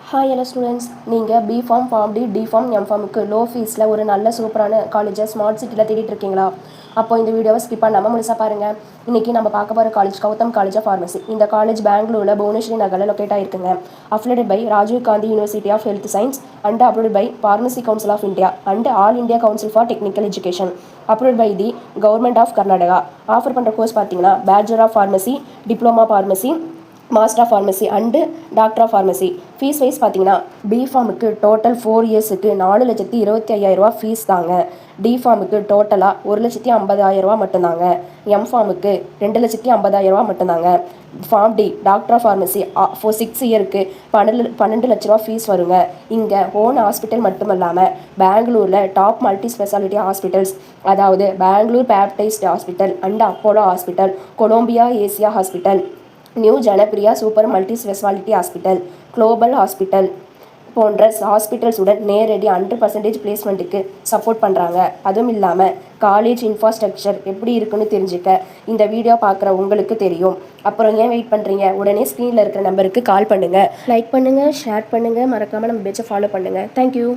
Hi hello students, நீங்கள் B Pharm, pharm D, D Pharm, எம்ஃபார்முக்கு low ஃபீஸில் ஒரு நல்ல சூப்பரான காலேஜை ஸ்மார்ட் சிட்டியில் தேடிட்டு இருக்கீங்களா? அப்போ இந்த வீடியோவை ஸ்கிப் பண்ணாமல் முழுசாக பாருங்கள். இன்றைக்கி நம்ம பார்க்க போகிற college Gautham college of pharmacy. இந்த காலேஜ் பெங்களூரில் புவனேஸ்வரி நகரில் லொக்கேட் ஆகிருக்குங்க. Affiliated by Rajiv Gandhi university of health science and approved by pharmacy council of India and all India council for technical education, approved by the government of Karnataka. Offer பண்ணுற course பார்த்தீங்கன்னா bachelor of pharmacy, diploma pharmacy, master of pharmacy and doctor of pharmacy. Fees wise பார்த்தீங்கன்னா பிஃபார்முக்கு total 4 இயர்ஸுக்கு 4,25,000 fees தாங்க. டிஃபார்முக்கு டோட்டலாக 1,50,000 மட்டும்தாங்க. எம்ஃபார்முக்கு 2,50,000 மட்டும்தாங்க. Pharm D doctor of pharmacy 6 இயருக்கு 12 லட்ச ரூபா ஃபீஸ் வருங்க. இங்கே ஓன் ஹாஸ்பிட்டல் மட்டும் இல்லாமல் பெங்களூரில் டாப் மல்டி ஸ்பெஷாலிட்டி ஹாஸ்பிட்டல்ஸ், அதாவது Bangalore Baptist hospital and Apollo hospital, Columbia Asia hospital, new Janapriya super multi speciality hospital, Global hospital போன்ற ஹாஸ்பிட்டல்ஸுடன் நேரடி 100% பிளேஸ்மெண்ட்டுக்கு சப்போர்ட் பண்ணுறாங்க. அதுவும் இல்லாமல் காலேஜ் இன்ஃப்ராஸ்ட்ரக்சர் எப்படி இருக்குன்னு தெரிஞ்சுக்க இந்த வீடியோ பார்க்குற உங்களுக்கு தெரியும். அப்புறம் ஏன் வெயிட் பண்ணுறீங்க? உடனே ஸ்க்ரீனில் இருக்கிற நம்பருக்கு கால் பண்ணுங்கள், லைக் பண்ணுங்கள், ஷேர் பண்ணுங்கள், மறக்காமல் நம்ம பேச்சை ஃபாலோ பண்ணுங்கள். தேங்க்யூ.